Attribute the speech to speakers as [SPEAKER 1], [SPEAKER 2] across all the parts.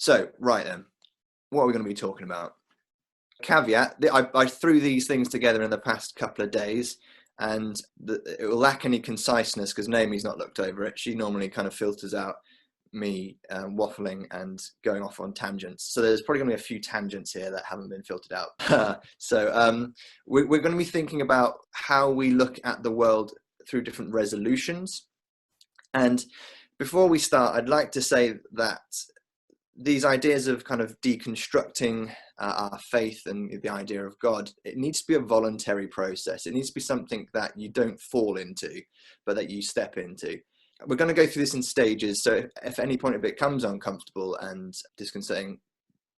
[SPEAKER 1] So, right then, what are we going to be talking about? Caveat, I threw these things together in the past couple of days, and it will lack any conciseness because Naomi's not looked over it. She normally kind of filters out me waffling and going off on tangents. So there's probably going to be a few tangents here that haven't been filtered out. So we're going to be thinking about how we look at the world through different resolutions. And before we start, I'd like to say that these ideas of kind of deconstructing our faith and the idea of God, it needs to be a voluntary process. It needs to be something that you don't fall into, but that you step into. We're going to go through this in stages. So if at any point it becomes uncomfortable and disconcerting,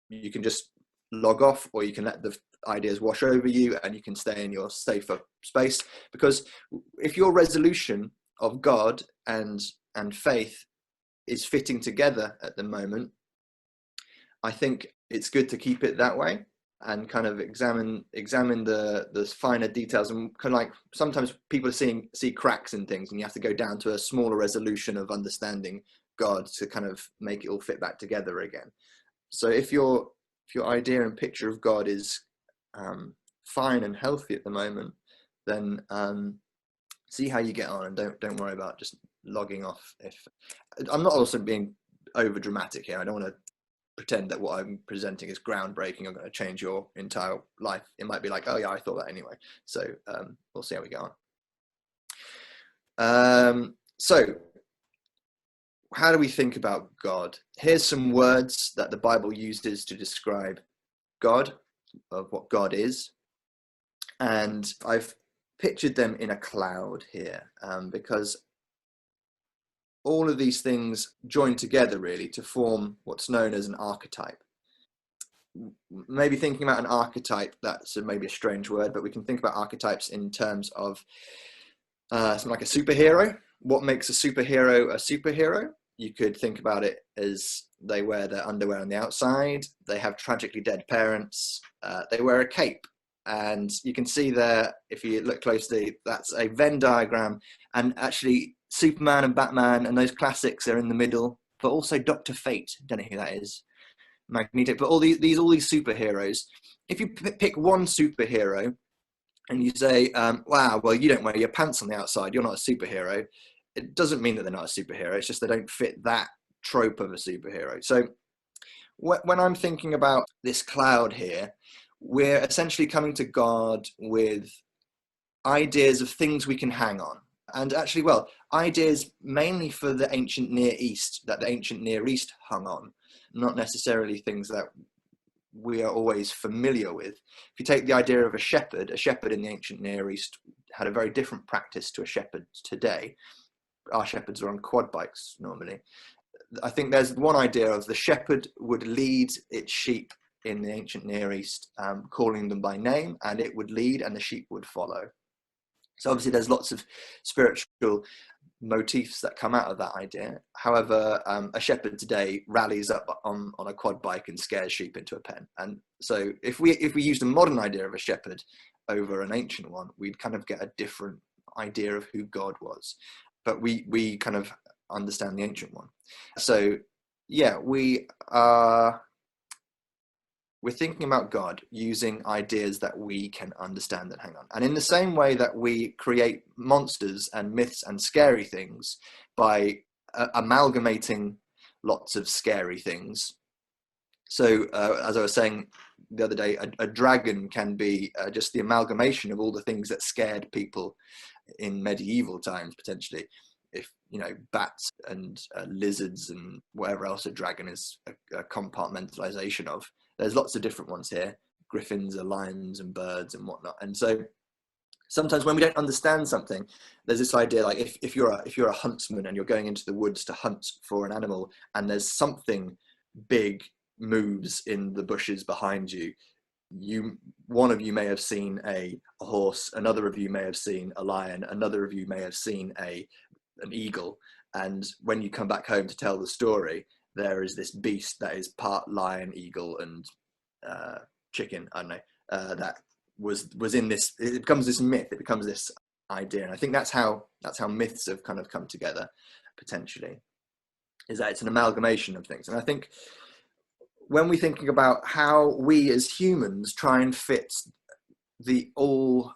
[SPEAKER 1] you can just log off, or you can let the ideas wash over you and you can stay in your safer space. Because if your resolution of God and faith is fitting together at the moment, I think it's good to keep it that way and kind of examine the finer details, and kind of like sometimes people see cracks in things and you have to go down to a smaller resolution of understanding God to kind of make it all fit back together again. So if your idea and picture of God is fine and healthy at the moment, then see how you get on, and don't worry about just logging off. If I'm not also being over dramatic here, I don't want to pretend that what I'm presenting is groundbreaking. I'm going to change your entire life. It might be like, oh yeah, I thought that anyway. So we'll see how we go on. So how do we think about God? Here's some words that the Bible uses to describe God, of what God is. And I've pictured them in a cloud here because all of these things join together really to form what's known as an archetype. Maybe thinking about an archetype, that's maybe a strange word, but we can think about archetypes in terms of something like a superhero. What makes a superhero? You could think about it as they wear their underwear on the outside, they have tragically dead parents, they wear a cape. And you can see there, if you look closely, that's a Venn diagram, and actually Superman and Batman and those classics are in the middle, but also Dr. Fate, don't know who that is, Magneto, but all these superheroes. If you pick one superhero and you say, wow, well, you don't wear your pants on the outside, you're not a superhero, it doesn't mean that they're not a superhero, it's just they don't fit that trope of a superhero. So when I'm thinking about this cloud here, we're essentially coming to God with ideas of things we can hang on. And actually, well, ideas mainly for the ancient Near East, that the ancient Near East hung on, not necessarily things that we are always familiar with. If you take the idea of a shepherd in the ancient Near East had a very different practice to a shepherd today. Our shepherds are on quad bikes normally. I think there's one idea of the shepherd would lead its sheep in the ancient Near East, calling them by name, and it would lead and the sheep would follow. So obviously there's lots of spiritual motifs that come out of that idea. However, a shepherd today rallies up on a quad bike and scares sheep into a pen. And so if we used a modern idea of a shepherd over an ancient one, we'd kind of get a different idea of who God was. But we kind of understand the ancient one. So yeah, we're thinking about God using ideas that we can understand and hang on. And in the same way that we create monsters and myths and scary things by amalgamating lots of scary things. So as I was saying the other day, a dragon can be just the amalgamation of all the things that scared people in medieval times, potentially. If, you know, bats and lizards and whatever else a dragon is a compartmentalization of. There's lots of different ones here. Griffins are lions and birds and whatnot. And so sometimes when we don't understand something, there's this idea like if you're a huntsman and you're going into the woods to hunt for an animal and there's something big moves in the bushes behind you, one of you may have seen a horse, another of you may have seen a lion, another of you may have seen an eagle. And when you come back home to tell the story, there is this beast that is part lion, eagle, and chicken, I don't know, that was in this, it becomes this myth, it becomes this idea. And I think that's how myths have kind of come together, potentially, is that it's an amalgamation of things. And I think when we're thinking about how we as humans try and fit the all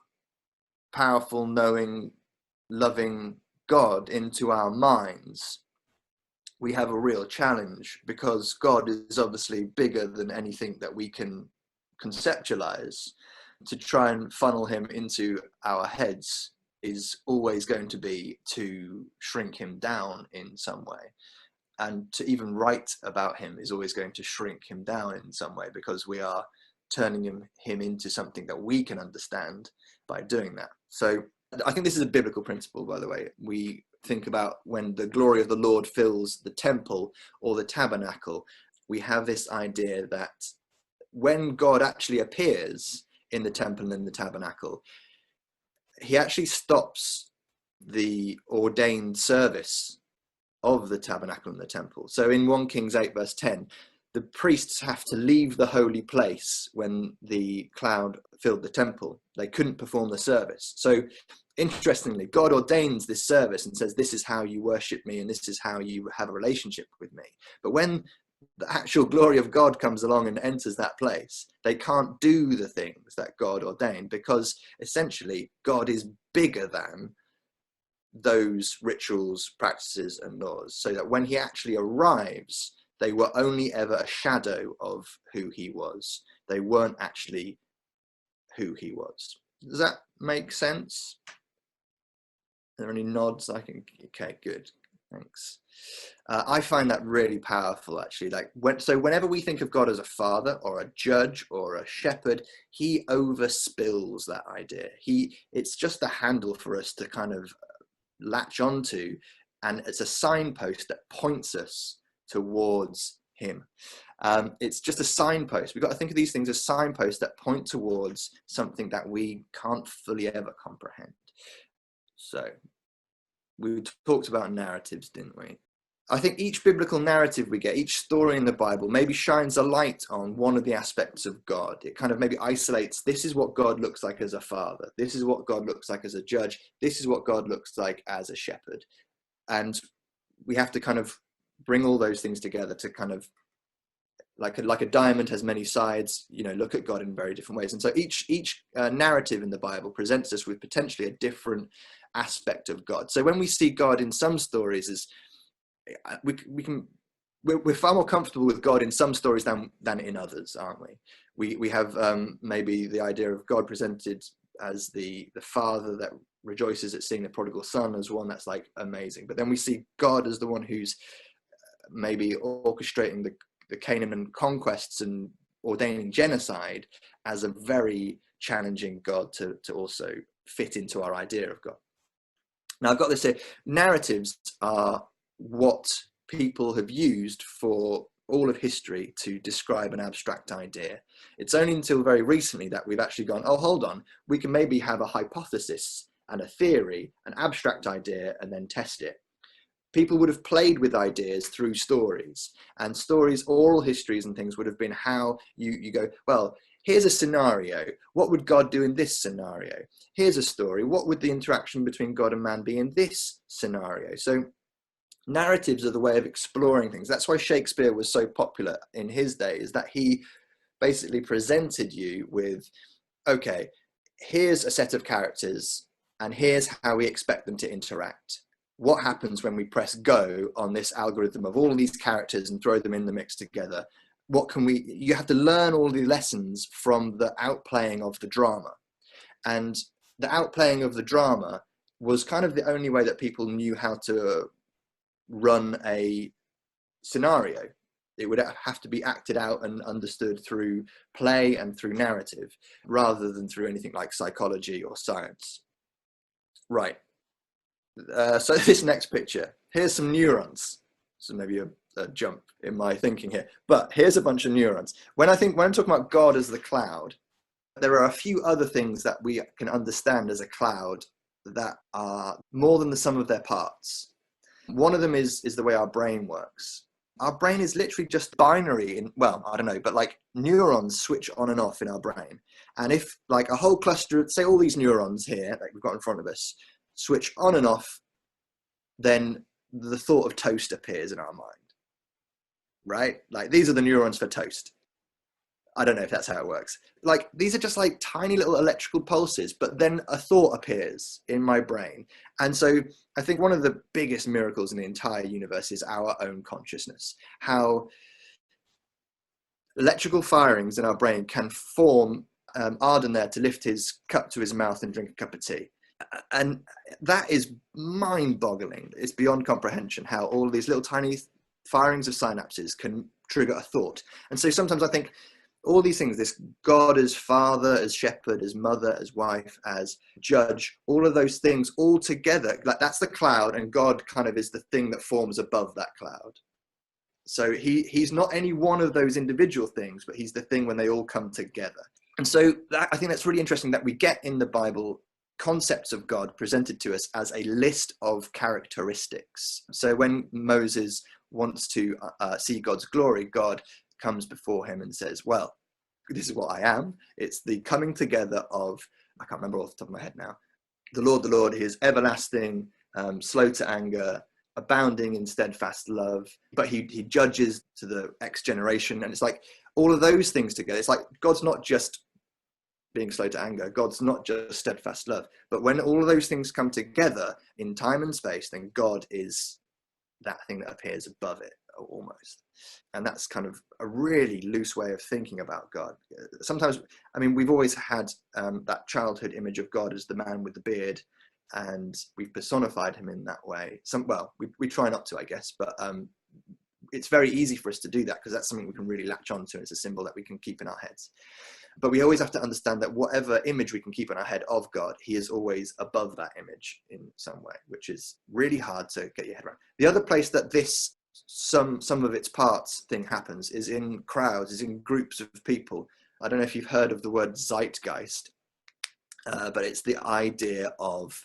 [SPEAKER 1] powerful, knowing, loving God into our minds, we have a real challenge, because God is obviously bigger than anything that we can conceptualize. To try and funnel him into our heads is always going to be to shrink him down in some way. And to even write about him is always going to shrink him down in some way, because we are turning him into something that we can understand by doing that. So I think this is a biblical principle, by the way. We think about when the glory of the Lord fills the temple or the tabernacle, we have this idea that when God actually appears in the temple and the tabernacle, he actually stops the ordained service of the tabernacle and the temple. So in 1 Kings 8 verse 10, the priests have to leave the holy place when the cloud filled the temple. They couldn't perform the service. So interestingly, God ordains this service and says, this is how you worship me and this is how you have a relationship with me. But when the actual glory of God comes along and enters that place, they can't do the things that God ordained, because essentially God is bigger than those rituals, practices and laws, so that when he actually arrives, they were only ever a shadow of who he was. They weren't actually who he was. Does that make sense? Are there any nods? I can. Okay, good. Thanks. I find that really powerful, actually. Whenever we think of God as a father or a judge or a shepherd, he overspills that idea. It's just a handle for us to kind of latch onto, and it's a signpost that points us towards him. It's just a signpost. We've got to think of these things as signposts that point towards something that we can't fully ever comprehend. So we talked about narratives, didn't we? I think each biblical narrative we get, each story in the Bible, maybe shines a light on one of the aspects of God. It kind of maybe isolates, this is what God looks like as a father. This is what God looks like as a judge. This is what God looks like as a shepherd. And we have to kind of bring all those things together to kind of, like a diamond has many sides, look at God in very different ways. And so each narrative in the Bible presents us with potentially a different aspect of God. So when we see God in some stories as we're far more comfortable with God in some stories than in others, aren't we? We have maybe the idea of God presented as the father that rejoices at seeing the prodigal son as one that's like amazing, but then we see God as the one who's maybe orchestrating the Canaan conquests and ordaining genocide as a very challenging God to also fit into our idea of God. Now I've got this here. Narratives are what people have used for all of history to describe an abstract idea. It's only until very recently that we've actually gone, oh, hold on, we can maybe have a hypothesis and a theory, an abstract idea, and then test it. People would have played with ideas through stories, and stories, oral histories and things would have been how you go, well, here's a scenario. What would God do in this scenario? Here's a story. What would the interaction between God and man be in this scenario? So narratives are the way of exploring things. That's why Shakespeare was so popular in his day, is that he basically presented you with, okay, here's a set of characters and here's how we expect them to interact. What happens when we press go on this algorithm of all of these characters and throw them in the mix together? You have to learn all the lessons from the outplaying of the drama. And the outplaying of the drama was kind of the only way that people knew how to run a scenario. It would have to be acted out and understood through play and through narrative, rather than through anything like psychology or science. Right. So this next picture, here's some neurons. So maybe a jump in my thinking here, but here's a bunch of neurons. When I'm talking about God as the cloud, there are a few other things that we can understand as a cloud that are more than the sum of their parts. One of them is the way our brain works. Our brain is literally just binary I don't know, but like neurons switch on and off in our brain. And if like a whole cluster, say all these neurons here that we've got in front of us, switch on and off, then the thought of toast appears in our mind. right? Like these are the neurons for toast. I don't know if that's how it works. Like these are just like tiny little electrical pulses, but then a thought appears in my brain. And so I think one of the biggest miracles in the entire universe is our own consciousness. How electrical firings in our brain can form Arden there to lift his cup to his mouth and drink a cup of tea. And that is mind-boggling. It's beyond comprehension how all these little tiny firings of synapses can trigger a thought. And so sometimes I think all these things, this God as father, as shepherd, as mother, as wife, as judge, all of those things all together, like that's the cloud, and God kind of is the thing that forms above that cloud. So he's not any one of those individual things, but he's the thing when they all come together. And so I think that's really interesting that we get in the Bible concepts of God presented to us as a list of characteristics. So when Moses wants to see God's glory, God comes before him and says, well, this is what I am. It's the coming together of, I can't remember off the top of my head now, the Lord, he is everlasting, slow to anger, abounding in steadfast love, but he judges to the X generation. And it's like all of those things together. It's like God's not just being slow to anger, God's not just steadfast love, but when all of those things come together in time and space, then God is that thing that appears above it almost. And that's kind of a really loose way of thinking about God. Sometimes, I mean, we've always had that childhood image of God as the man with the beard, and we've personified him in that way. We try not to, I guess, but it's very easy for us to do that because that's something we can really latch onto. It's a symbol that we can keep in our heads. But we always have to understand that whatever image we can keep in our head of God, he is always above that image in some way, which is really hard to get your head around. The other place that this some of its parts thing happens is in crowds, is in groups of people. I don't know if you've heard of the word zeitgeist, but it's the idea of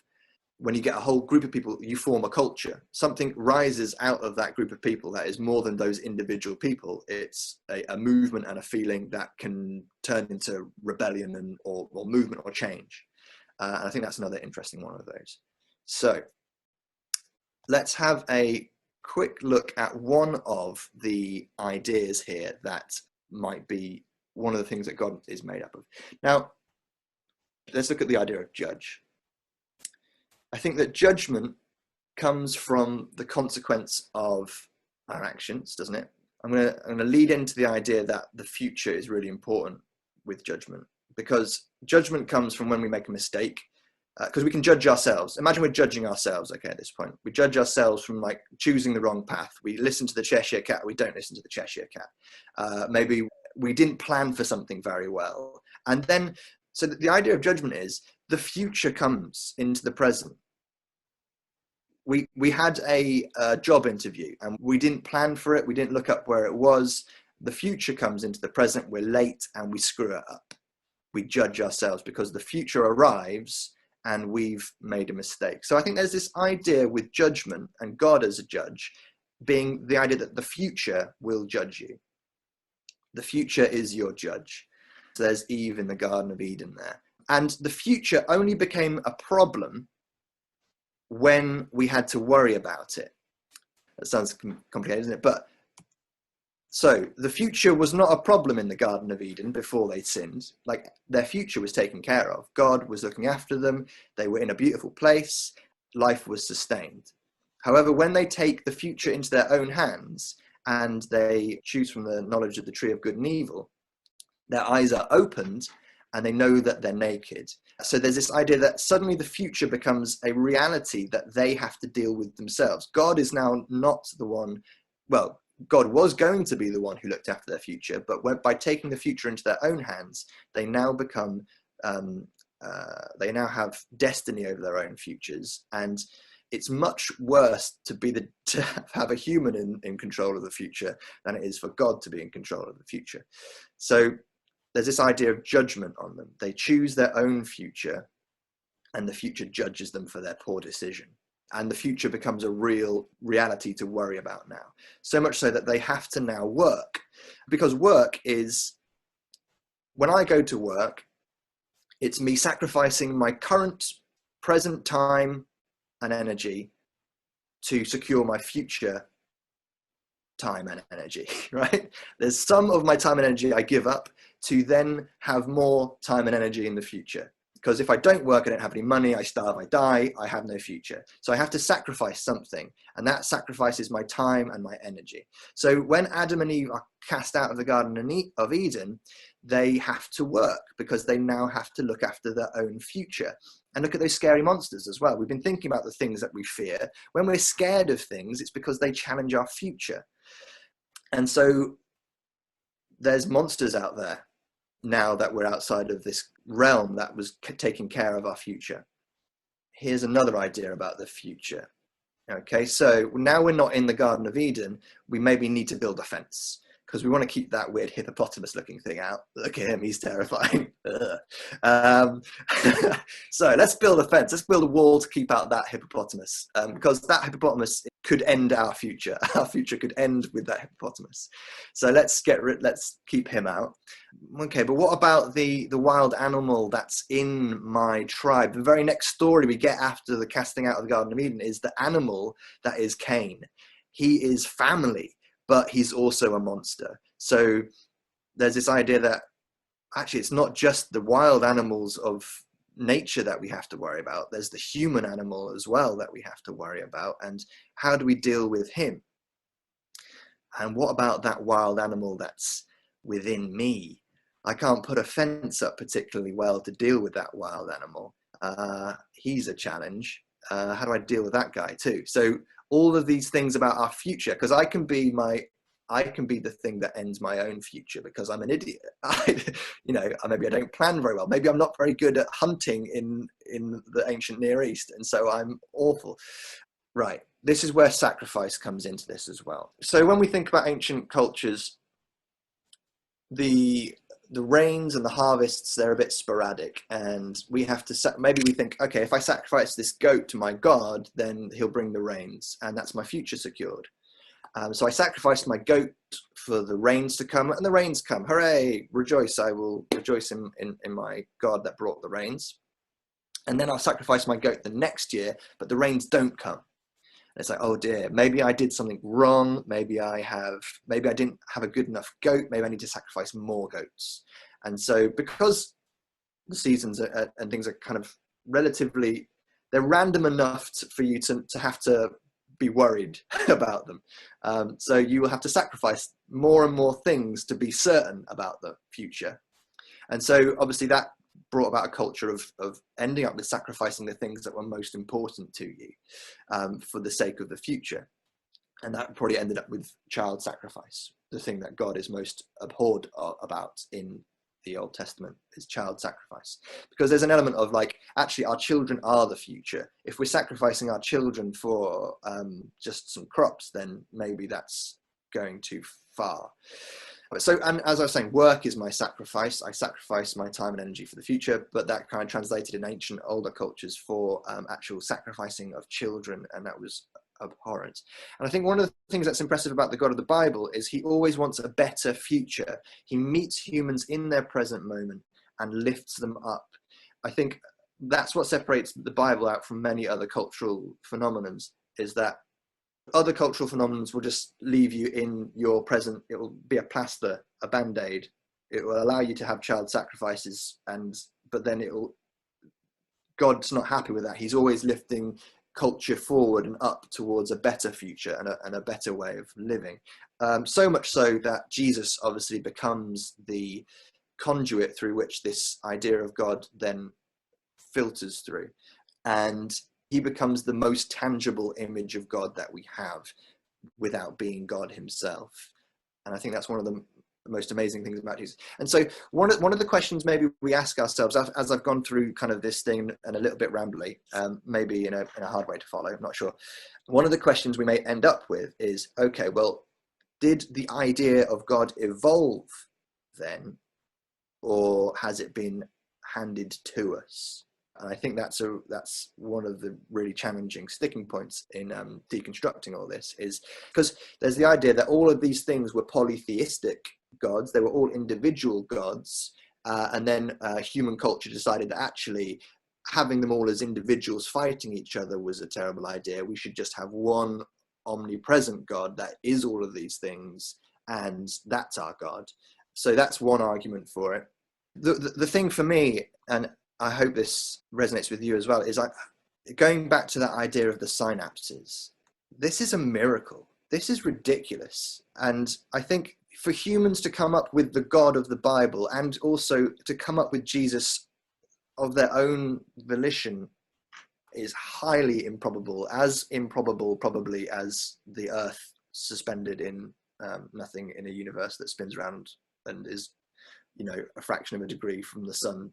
[SPEAKER 1] when you get a whole group of people, you form a culture. Something rises out of that group of people that is more than those individual people. It's a movement and a feeling that can turn into rebellion or movement or change. And I think that's another interesting one of those. So let's have a quick look at one of the ideas here that might be one of the things that God is made up of. Now, let's look at the idea of judge. I think that judgment comes from the consequence of our actions, doesn't it? I'm going to lead into the idea that the future is really important with judgment, because judgment comes from when we make a mistake, because we can judge ourselves. Imagine we're judging ourselves, okay, at this point. We judge ourselves from like choosing the wrong path. We listen to the Cheshire Cat, we don't listen to the Cheshire Cat. Maybe we didn't plan for something very well. And then, so the idea of judgment is the future comes into the present. We had a job interview and we didn't plan for it. We didn't look up where it was. The future comes into the present. We're late and we screw it up. We judge ourselves because the future arrives and we've made a mistake. So I think there's this idea with judgment and God as a judge being the idea that the future will judge you. The future is your judge. So there's Eve in the Garden of Eden there. And the future only became a problem when we had to worry about it. That sounds complicated, isn't it? But so the future was not a problem in the Garden of Eden before they sinned. Like their future was taken care of. God was looking after them. They were in a beautiful place. Life was sustained. However, when they take the future into their own hands and they choose from the knowledge of the tree of good and evil, their eyes are opened and they know that they're naked. So there's this idea that suddenly the future becomes a reality that they have to deal with themselves. God is now not the one, well, God was going to be the one who looked after their future, but by taking the future into their own hands, they now become, they now have destiny over their own futures. And it's much worse to have a human in control of the future than it is for God to be in control of the future. So there's this idea of judgment on them. They choose their own future and the future judges them for their poor decision. And the future becomes a real reality to worry about now. So much so that they have to now work, because work is, when I go to work, it's me sacrificing my current present time and energy to secure my future time and energy, right? There's some of my time and energy I give up to then have more time and energy in the future. Because if I don't work, I don't have any money, I starve, I die, I have no future. So I have to sacrifice something, and that sacrifices my time and my energy. So when Adam and Eve are cast out of the Garden of Eden, they have to work because they now have to look after their own future. And look at those scary monsters as well. We've been thinking about the things that we fear. When we're scared of things, it's because they challenge our future. And so there's monsters out there now that we're outside of this realm that was taking care of our future. Here's another idea about the future. Okay, so now we're not in the Garden of Eden, we maybe need to build a fence because we want to keep that weird hippopotamus looking thing out. Look at him, he's terrifying. So let's build a fence, let's build a wall to keep out that hippopotamus, because that hippopotamus could end our future. Our future could end with that hippopotamus. So let's keep him out. Okay, but what about the wild animal that's in my tribe? The very next story we get after the casting out of the Garden of Eden is the animal that is Cain. He is family, but he's also a monster. So there's this idea that actually it's not just the wild animals of nature that we have to worry about. There's the human animal as well that we have to worry about. And how do we deal with him? And what about that wild animal that's within me? I can't put a fence up particularly well to deal with that wild animal. He's a challenge. How do I deal with that guy too? So all of these things about our future, because I can be the thing that ends my own future because I'm an idiot. Maybe I don't plan very well. Maybe I'm not very good at hunting in the ancient Near East, and so I'm awful. Right. This is where sacrifice comes into this as well. So when we think about ancient cultures, the rains and the harvests, they're a bit sporadic, and we have to maybe we think, okay, if I sacrifice this goat to my god, then he'll bring the rains and that's my future secured. So I sacrificed my goat for the rains to come, and the rains come. Hooray, rejoice. I will rejoice in my god that brought the rains. And then I'll sacrifice my goat the next year, but the rains don't come. And it's like, oh dear, maybe I did something wrong. Maybe I didn't have a good enough goat. Maybe I need to sacrifice more goats. And so because the seasons and things are kind of relatively, they're random enough for you to have to be worried about them. So you will have to sacrifice more and more things to be certain about the future. And so obviously that brought about a culture of ending up with sacrificing the things that were most important to you for the sake of the future. And that probably ended up with child sacrifice. The thing that God is most abhorred about in the Old Testament is child sacrifice, because there's an element of like, actually our children are the future. If we're sacrificing our children for just some crops, then maybe that's going too far. So, and as I was saying, work is my sacrifice. I sacrifice my time and energy for the future, but that kind of translated in ancient older cultures for actual sacrificing of children, and that was abhorrent. And I think one of the things that's impressive about the God of the Bible is he always wants a better future. He meets humans in their present moment and lifts them up. I think that's what separates the Bible out from many other cultural phenomena, is that other cultural phenomena will just leave you in your present. It will be a plaster, a band-aid. It will allow you to have child sacrifices, but then God's not happy with that. He's always lifting culture forward and up towards a better future and a better way of living. So much so that Jesus obviously becomes the conduit through which this idea of God then filters through. And he becomes the most tangible image of God that we have without being God himself. And I think that's one of the most amazing things about Jesus. And so one of the questions maybe we ask ourselves as I've gone through kind of this thing and a little bit rambly, maybe in a hard way to follow, I'm not sure. One of the questions we may end up with is, okay, well, did the idea of God evolve then, or has it been handed to us? And I think that's one of the really challenging sticking points in deconstructing all this, is because there's the idea that all of these things were polytheistic gods. They were all individual gods. And then human culture decided that actually having them all as individuals fighting each other was a terrible idea. We should just have one omnipresent God that is all of these things, and that's our God. So that's one argument for it. The thing for me, and I hope this resonates with you as well, is going back to that idea of the synapses. This is a miracle. This is ridiculous. And I think for humans to come up with the God of the Bible, and also to come up with Jesus of their own volition, is highly improbable, as improbable probably as the earth suspended in nothing in a universe that spins around and is, a fraction of a degree from the sun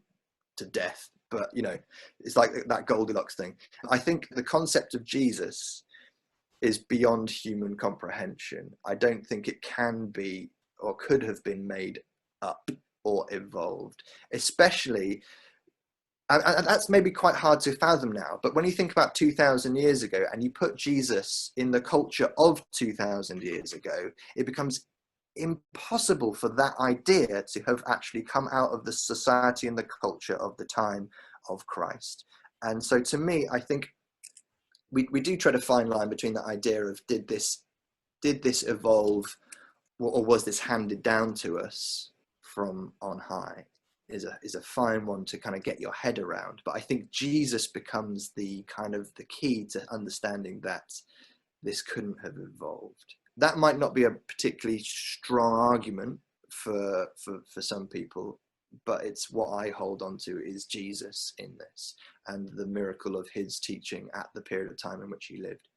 [SPEAKER 1] to death. But, it's like that Goldilocks thing. I think the concept of Jesus is beyond human comprehension. I don't think it can be or could have been made up or evolved, especially, and that's maybe quite hard to fathom now, but when you think about 2,000 years ago and you put Jesus in the culture of 2,000 years ago, it becomes impossible for that idea to have actually come out of the society and the culture of the time of Christ. And so to me, I think we do try to fine line between the idea of did this evolve, or was this handed down to us from on high, is a fine one to kind of get your head around. But I think Jesus becomes the kind of the key to understanding that this couldn't have evolved. That might not be a particularly strong argument for some people, but it's what I hold on to, is Jesus in this and the miracle of his teaching at the period of time in which he lived.